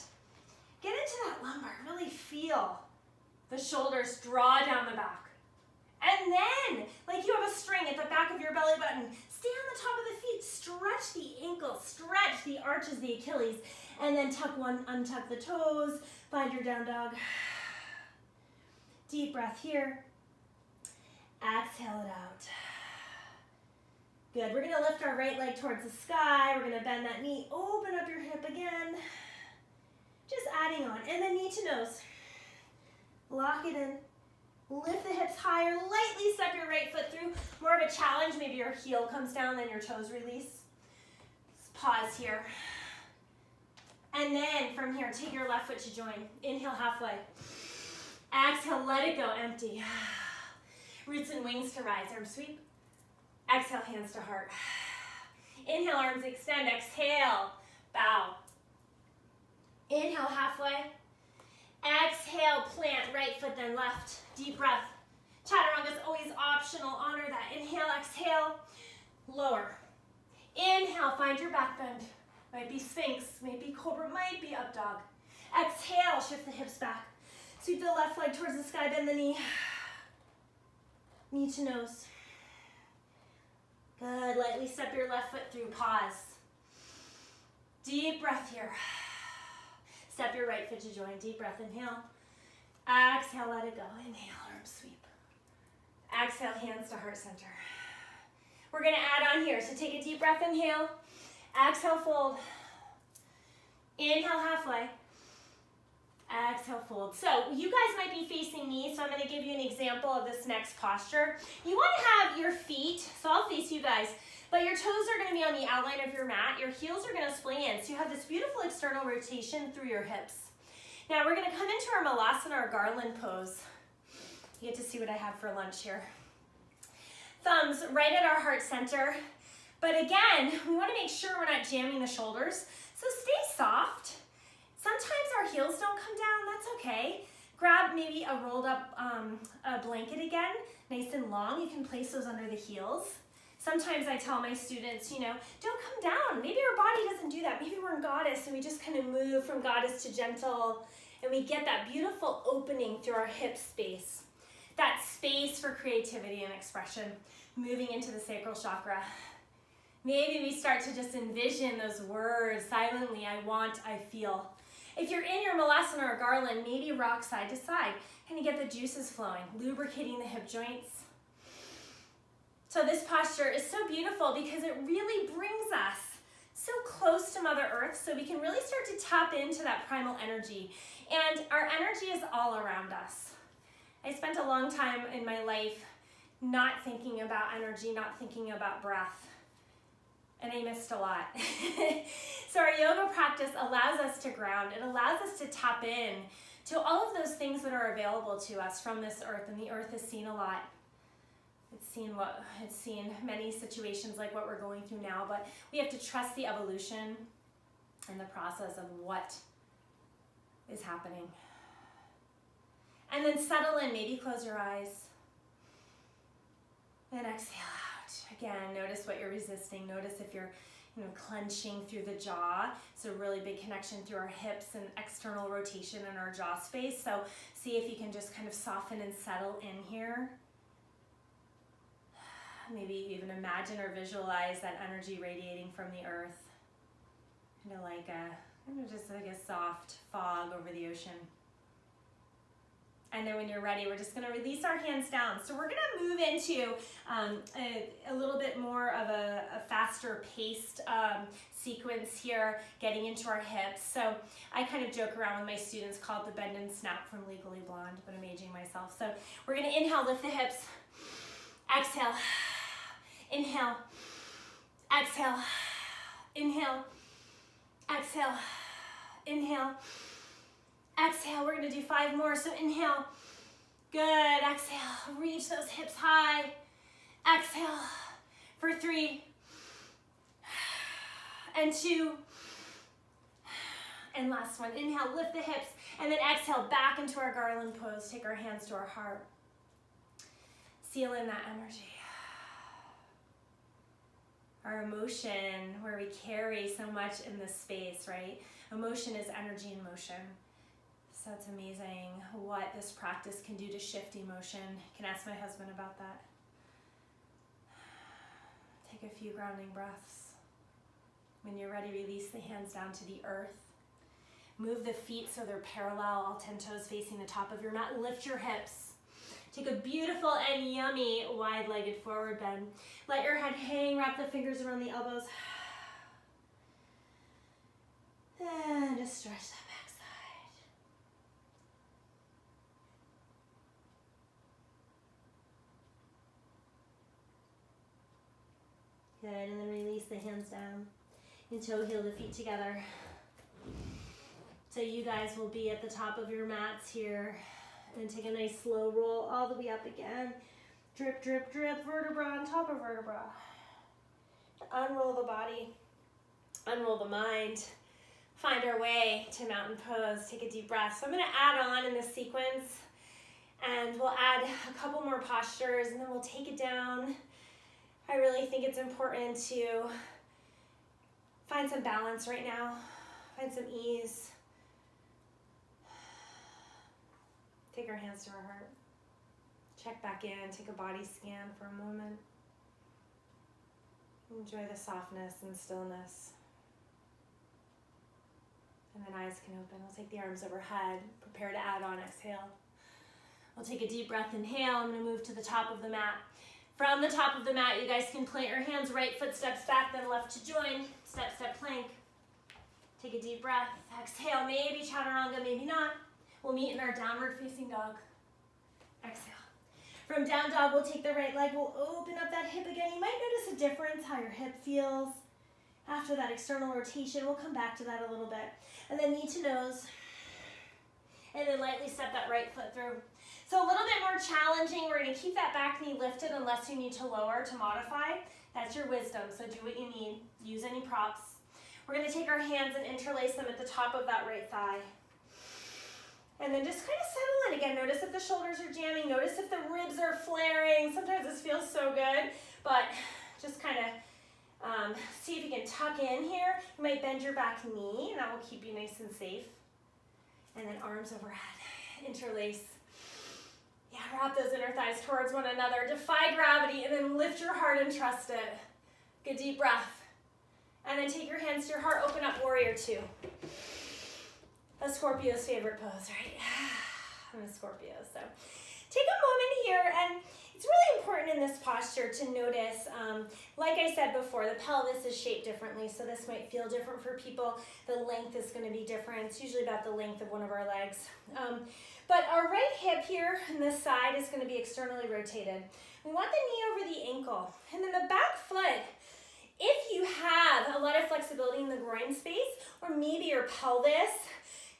Get into that lumbar. Really feel The shoulders draw down the back. And then, like you have a string at the back of your belly button, stay on the top of the feet, stretch the ankles, stretch the arches, the Achilles, and then tuck one, untuck the toes, find your down dog. Deep breath here. Exhale it out. Good, we're gonna lift our right leg towards the sky. We're gonna bend that knee, open up your hip again. Just adding on, and then knee to nose. Lock it in. Lift the hips higher, lightly step your right foot through. More of a challenge, maybe your heel comes down, then your toes release. Just pause here. And then from here, take your left foot to join. Inhale halfway. Exhale, let it go, empty. Roots and wings to rise, arm sweep. Exhale, hands to heart. Inhale, arms extend, exhale, bow. Inhale, halfway. Exhale, plant, right foot, then left. Deep breath. Chaturanga is always optional. Honor that. Inhale, exhale, lower. Inhale, find your back bend. Might be Sphinx, might be Cobra, might be Up Dog. Exhale, shift the hips back. Sweep the left leg towards the sky, bend the knee. Knee to nose. Good, lightly step your left foot through, pause. Deep breath here. Step your right foot to join, deep breath, inhale. Exhale, let it go. Inhale, arm sweep. Exhale, hands to heart center. We're gonna add on here. So take a deep breath, inhale. Exhale, fold. Inhale, halfway. Exhale, fold. So you guys might be facing me, so I'm gonna give you an example of this next posture. You wanna have your feet, so I'll face you guys, but your toes are gonna be on the outline of your mat. Your heels are gonna spling in, so you have this beautiful external rotation through your hips. Now we're gonna come into our malasana or garland pose. You get to see what I have for lunch here. Thumbs right at our heart center. But again, we wanna make sure we're not jamming the shoulders. So stay soft. Sometimes our heels don't come down, that's okay. Grab maybe a rolled up a blanket again, nice and long. You can place those under the heels. Sometimes I tell my students, don't come down. Maybe our body doesn't do that. Maybe we're in goddess and we just kind of move from goddess to gentle and we get that beautiful opening through our hip space. That space for creativity and expression, moving into the sacral chakra. Maybe we start to just envision those words silently, I want, I feel. If you're in your malasana or garland, maybe rock side to side. Can you get the juices flowing, lubricating the hip joints? So this posture is so beautiful because it really brings us so close to Mother Earth so we can really start to tap into that primal energy. And our energy is all around us. I spent a long time in my life not thinking about energy, not thinking about breath. And I missed a lot. So our yoga practice allows us to ground. It allows us to tap in to all of those things that are available to us from this earth. And the earth has seen a lot. It's seen many situations like what we're going through now, but we have to trust the evolution and the process of what is happening. And then settle in, maybe close your eyes. And exhale out. Again, notice what you're resisting. Notice if you're clenching through the jaw. So really big connection through our hips and external rotation in our jaw space. So see if you can just kind of soften and settle in here. Maybe even imagine or visualize that energy radiating from the earth. Just like a soft fog over the ocean. And then when you're ready, we're just gonna release our hands down. So we're gonna move into a little bit more of a faster paced sequence here, getting into our hips. So I kind of joke around with my students, call it the bend and snap from Legally Blonde, but I'm aging myself. So we're gonna inhale, lift the hips, exhale, inhale, exhale, inhale, exhale, inhale, exhale. We're gonna do 5 more, so inhale, good, exhale, reach those hips high, exhale, for 3, and 2, and last one. Inhale, lift the hips, and then exhale, back into our garland pose. Take our hands to our heart. Seal in that energy. Our emotion, where we carry so much in this space, right? Emotion is energy in motion. So it's amazing what this practice can do to shift emotion. I can ask my husband about that. Take a few grounding breaths. When you're ready, release the hands down to the earth. Move the feet so they're parallel, all 10 toes facing the top of your mat. Lift your hips. Take a beautiful and yummy wide-legged forward bend. Let your head hang, wrap the fingers around the elbows. And just stretch that backside. Good, and then release the hands down. And toe heel the feet together. So you guys will be at the top of your mats here. And take a nice slow roll all the way up again. Drip, drip, drip, vertebra on top of vertebra. Unroll the body, unroll the mind. Find our way to mountain pose. Take a deep breath. So I'm gonna add on in this sequence, and we'll add a couple more postures, and then we'll take it down. I really think it's important to find some balance right now, find some ease. Take our hands to our heart. Check back in, take a body scan for a moment. Enjoy the softness and stillness. And then eyes can open. We'll take the arms overhead. Prepare to add on, exhale. We'll take a deep breath, inhale. I'm gonna move to the top of the mat. From the top of the mat, you guys can plant your hands, right foot steps back, then left to join. Step, step, plank. Take a deep breath. Exhale, maybe chaturanga, maybe not. We'll meet in our downward facing dog. Exhale. From down dog, we'll take the right leg. We'll open up that hip again. You might notice a difference, how your hip feels. After that external rotation, we'll come back to that a little bit. And then knee to nose. And then lightly step that right foot through. So a little bit more challenging. We're gonna keep that back knee lifted unless you need to lower to modify. That's your wisdom, so do what you need. Use any props. We're gonna take our hands and interlace them at the top of that right thigh. And then just kind of settle in. Again, notice if the shoulders are jamming. Notice if the ribs are flaring. Sometimes this feels so good, but just kind of see if you can tuck in here. You might bend your back knee, and that will keep you nice and safe. And then arms overhead, interlace. Yeah, wrap those inner thighs towards one another. Defy gravity, and then lift your heart and trust it. Good deep breath. And then take your hands to your heart, open up warrior two. A Scorpio's favorite pose, right? I'm a Scorpio, so take a moment here, and it's really important in this posture to notice, like I said before, the pelvis is shaped differently, so this might feel different for people. The length is going to be different. It's usually about the length of one of our legs. But our right hip here on this side is going to be externally rotated. We want the knee over the ankle, and then the back foot. If you have a lot of flexibility in the groin space, or maybe your pelvis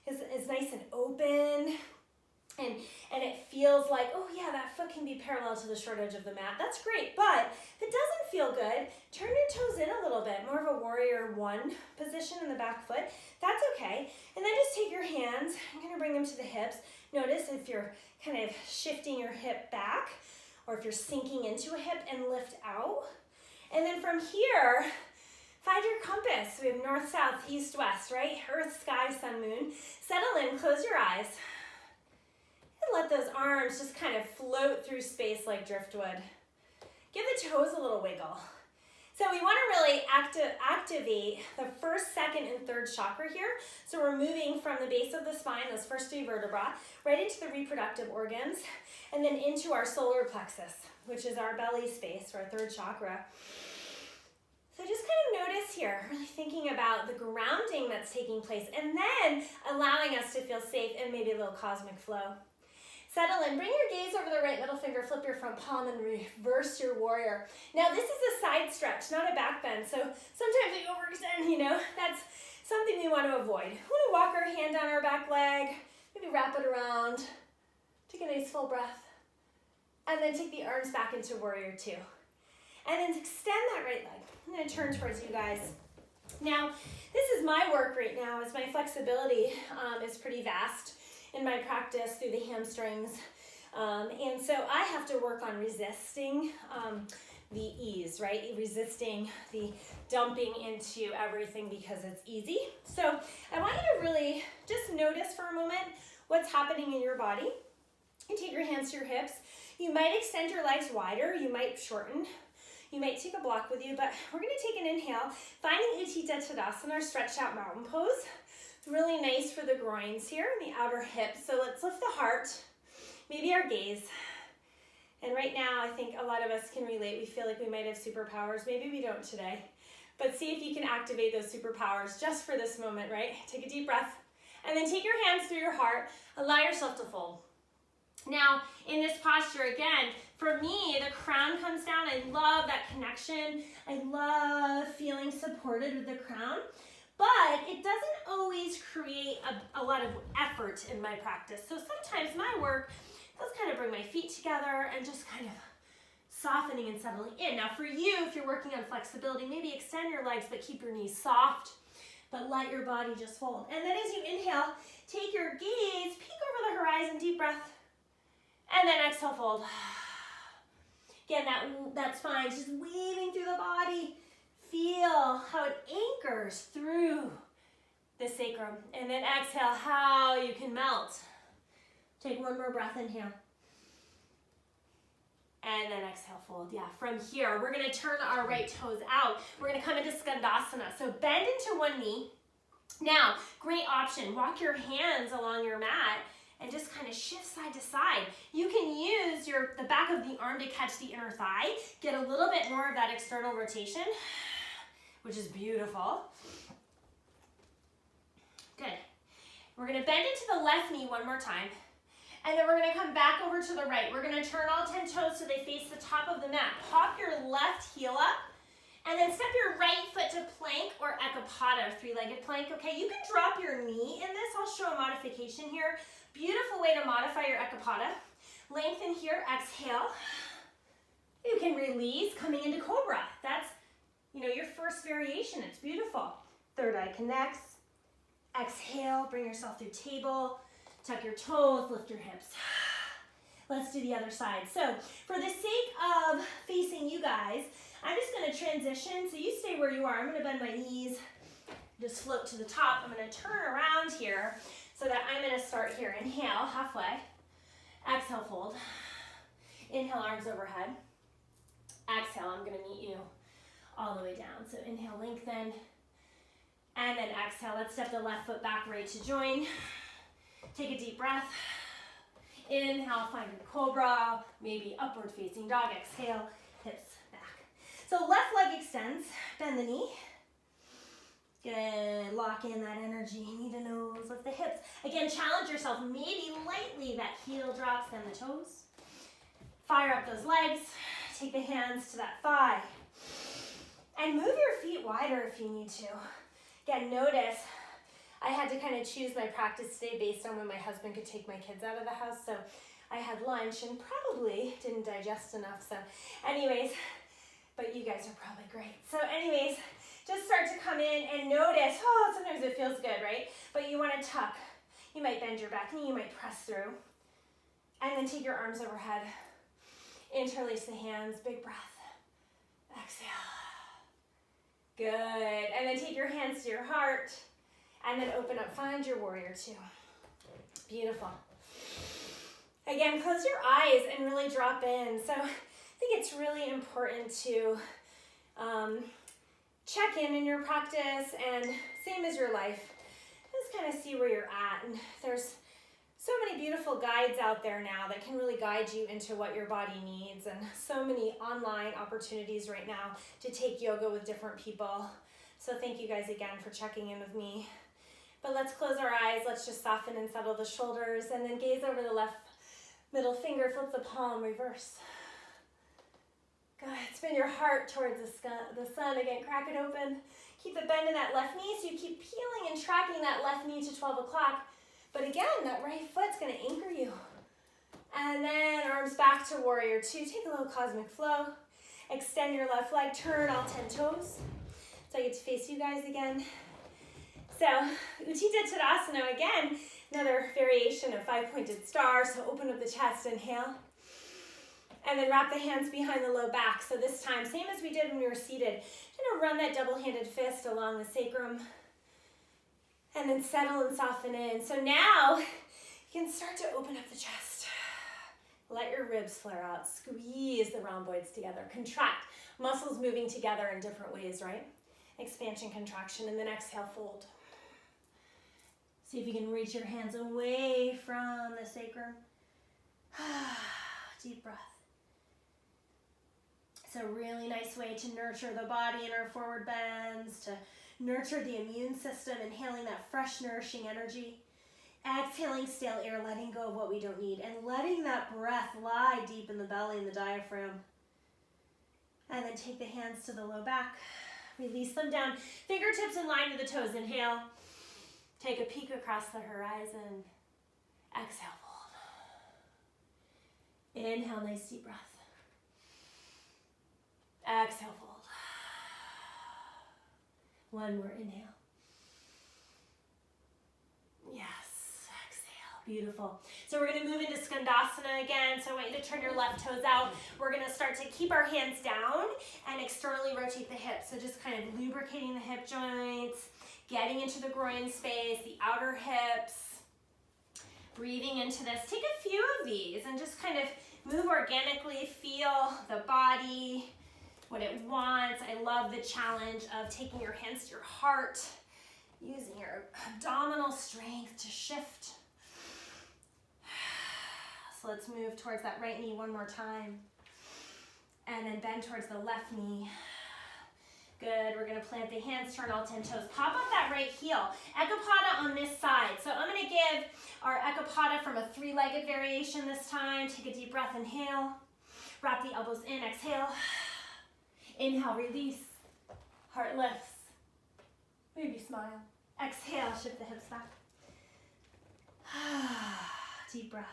is nice and open, and it feels like, oh yeah, that foot can be parallel to the short edge of the mat. That's great, but if it doesn't feel good, turn your toes in a little bit, more of a warrior one position in the back foot. That's okay. And then just take your hands, I'm gonna bring them to the hips. Notice if you're kind of shifting your hip back, or if you're sinking into a hip, and lift out. And then from here, find your compass. We have north, south, east, west, right? Earth, sky, sun, moon. Settle in, close your eyes. And let those arms just kind of float through space like driftwood. Give the toes a little wiggle. So we want to really activate the first, second, and third chakra here. So we're moving from the base of the spine, those first three vertebrae, right into the reproductive organs, and then into our solar plexus, which is our belly space, or our third chakra. So just kind of notice here, really thinking about the grounding that's taking place, and then allowing us to feel safe and maybe a little cosmic flow. Settle in, bring your gaze over the right middle finger, flip your front palm, and reverse your warrior. Now this is a side stretch, not a back bend, so sometimes we overextend, you know, that's something we want to avoid. We want to walk our hand down our back leg, maybe wrap it around, take a nice full breath, and then take the arms back into warrior two. And then extend that right leg. I'm going to turn towards you guys. Now, this is my work right now, as my flexibility is pretty vast in my practice through the hamstrings. And so I have to work on resisting the ease, right? Resisting the dumping into everything because it's easy. So I want you to really just notice for a moment what's happening in your body. You take your hands to your hips. You might extend your legs wider. You might shorten. You might take a block with you, but we're going to take an inhale, finding Utthita Tadasana, or stretched out mountain pose. It's really nice for the groins here and the outer hips. So let's lift the heart, maybe our gaze. And right now, I think a lot of us can relate. We feel like we might have superpowers. Maybe we don't today. But see if you can activate those superpowers just for this moment, right? Take a deep breath. And then take your hands through your heart. Allow yourself to fold. Now, in this posture, again, for me, the crown comes down. I love that connection. I love feeling supported with the crown. But it doesn't always create a lot of effort in my practice. So sometimes my work does kind of bring my feet together and just kind of softening and settling in. Now for you, if you're working on flexibility, maybe extend your legs, but keep your knees soft, but let your body just fold. And then as you inhale, take your gaze, peek over the horizon, deep breath, and then exhale, fold. Again, that's fine, just weaving through the body. Feel how it anchors through the sacrum. And then exhale, how you can melt. Take one more breath, inhale. And then exhale, fold. Yeah, from here, we're gonna turn our right toes out. We're gonna come into Skandasana. So bend into one knee. Now, great option. Walk your hands along your mat and just kind of shift side to side. You can use the back of the arm to catch the inner thigh. Get a little bit more of that external rotation, which is beautiful. Good. We're gonna bend into the left knee one more time. And then we're gonna come back over to the right. We're gonna turn all 10 toes so they face the top of the mat. Pop your left heel up, and then step your right foot to plank or ekapada, three-legged plank, okay? You can drop your knee in this. I'll show a modification here. Beautiful way to modify your ekapada. Lengthen here, exhale. You can release, coming into cobra. That's, your first variation. It's beautiful. Third eye connects. Exhale, bring yourself through table. Tuck your toes, lift your hips. Let's do the other side. So for the sake of facing you guys, I'm just gonna transition. So you stay where you are. I'm gonna bend my knees, just float to the top. I'm gonna turn around here so that I'm gonna start here. Inhale, halfway. Exhale, fold. Inhale, arms overhead. Exhale, I'm gonna meet you all the way down. So inhale, lengthen. And then exhale, let's step the left foot back, right to join. Take a deep breath. Inhale, find a cobra, maybe upward facing dog. Exhale, hips back. So left leg extends, bend the knee. Good, lock in that energy, knee to nose, lift the hips. Again, challenge yourself, maybe lightly, that heel drops, then the toes. Fire up those legs, take the hands to that thigh. And move your feet wider if you need to. Again, notice, I had to kind of choose my practice today based on when my husband could take my kids out of the house. So I had lunch and probably didn't digest enough. So anyways, but you guys are probably great. So anyways, just start to come in and notice, sometimes it feels good, right? But you want to tuck. You might bend your back knee, you might press through. And then take your arms overhead. Interlace the hands, big breath. Exhale. Good. And then take your hands to your heart. And then open up, find your warrior two. Beautiful. Again, close your eyes and really drop in. So I think it's really important to check in your practice, and same as your life, just kind of see where you're at. And there's so many beautiful guides out there now that can really guide you into what your body needs, and so many online opportunities right now to take yoga with different people. So thank you guys again for checking in with me. But let's close our eyes. Let's just soften and settle the shoulders, and then gaze over the left middle finger, flip the palm, reverse. Good. Spin your heart towards the sun. Again, crack it open. Keep the bend in that left knee, so you keep peeling and tracking that left knee to 12 o'clock. But again, that right foot's gonna anchor you. And then arms back to warrior two. Take a little cosmic flow. Extend your left leg, turn all 10 toes. So I get to face you guys again. So, Utthita Tadasana again, another variation of 5-pointed star. So open up the chest, inhale. And then wrap the hands behind the low back. So this time, same as we did when we were seated, gonna run that double-handed fist along the sacrum. And then settle and soften in. So now, you You can start to open up the chest. Let your ribs flare out. Squeeze the rhomboids together. Contract. Muscles moving together in different ways, right? Expansion, contraction, and then exhale, fold. See if you can reach your hands away from the sacrum. Deep breath. It's a really nice way to nurture the body in our forward bends, to nurture the immune system, inhaling that fresh, nourishing energy. Exhaling stale air, letting go of what we don't need, and letting that breath lie deep in the belly and the diaphragm. And then take the hands to the low back. Release them down. Fingertips in line with the toes. Inhale. Take a peek across the horizon. Exhale, fold. Inhale, nice deep breath. Exhale, fold. One more inhale. Yes, exhale, beautiful. So we're gonna move into Skandasana again. So I want you to turn your left toes out. We're gonna start to keep our hands down and externally rotate the hips. So just kind of lubricating the hip joints, getting into the groin space, the outer hips, breathing into this. Take a few of these and just kind of move organically, feel the body, what it wants. I love the challenge of taking your hands to your heart, using your abdominal strength to shift. So let's move towards that right knee one more time. And then bend towards the left knee. Good, we're gonna plant the hands, turn all 10 toes. Pop up that right heel. Ekapada on this side. So I'm gonna give our Ekapada from a 3-legged variation this time. Take a deep breath, inhale. Wrap the elbows in, exhale. Inhale, release. Heart lifts. Baby smile. Exhale, shift the hips back. Deep breath.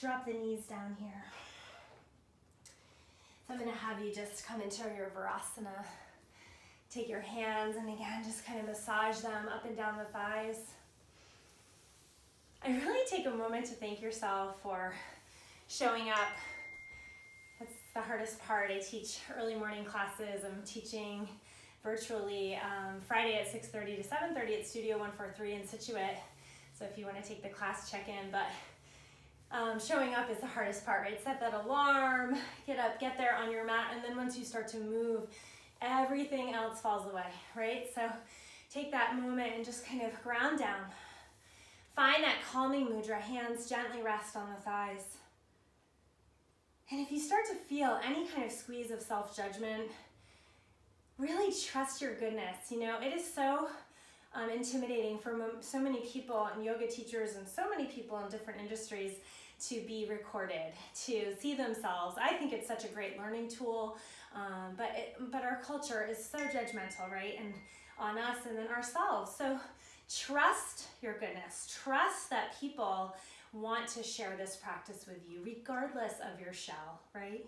Drop the knees down here. So I'm gonna have you just come into your Virasana. Take your hands and again, just kind of massage them up and down the thighs. I really take a moment to thank yourself for showing up. That's the hardest part. I teach early morning classes. I'm teaching virtually Friday at 6:30 to 7:30 at Studio 143 in Scituate. So if you want to take the class, check in. But showing up is the hardest part, right? Set that alarm, get up, get there on your mat, and then once you start to move, everything else falls away, right? So take that moment and just kind of ground down. Find that calming mudra, hands gently rest on the thighs. And if you start to feel any kind of squeeze of self-judgment, really trust your goodness. You know, it is so intimidating for so many people and yoga teachers and so many people in different industries to be recorded, to see themselves. I think it's such a great learning tool, but our culture is so judgmental, right? And on us and then ourselves. So trust your goodness. Trust that people want to share this practice with you, regardless of your shell, right?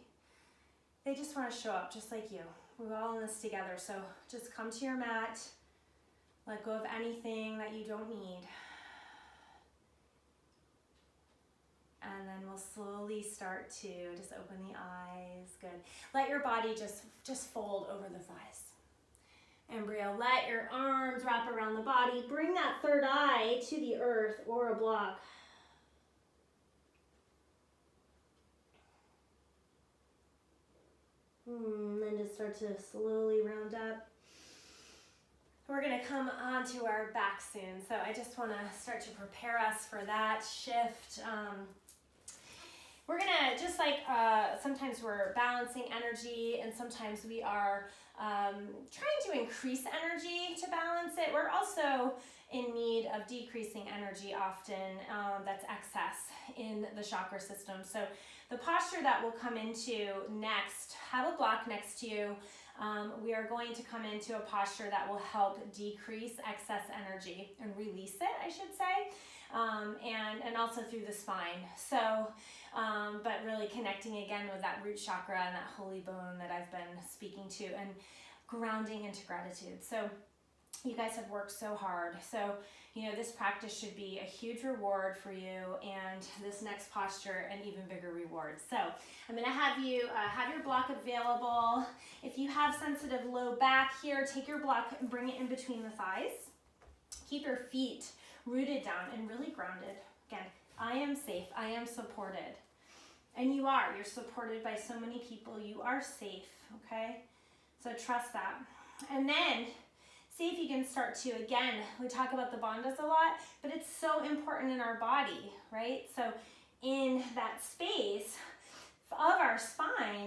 They just want to show up just like you. We're all in this together. So just come to your mat. Let go of anything that you don't need. And then we'll slowly start to just open the eyes. Good. Let your body just fold over the thighs. Embryo, let your arms wrap around the body. Bring that third eye to the earth or a block. Then just start to slowly round up. We're gonna come onto our back soon. So I just wanna start to prepare us for that shift. We're gonna, just like sometimes we're balancing energy and sometimes we are trying to increase energy to balance it. We're also in need of decreasing energy often, that's excess in the chakra system. So the posture that we'll come into next, have a block next to you. We are going to come into a posture that will help decrease excess energy and release it, I should say, and also through the spine. So, but really connecting again with that root chakra and that holy bone that I've been speaking to and grounding into gratitude. So you guys have worked so hard. So, you know, this practice should be a huge reward for you, and this next posture an even bigger reward. So I'm gonna have you have your block available. If you have sensitive low back here, take your block and bring it in between the thighs. Keep your feet rooted down and really grounded. Again, I am safe, I am supported. And you are, you're supported by so many people, you are safe, okay? So trust that. And then see if you can start to, again, we talk about the bandhas a lot, but it's so important in our body, right? So in that space of our spine,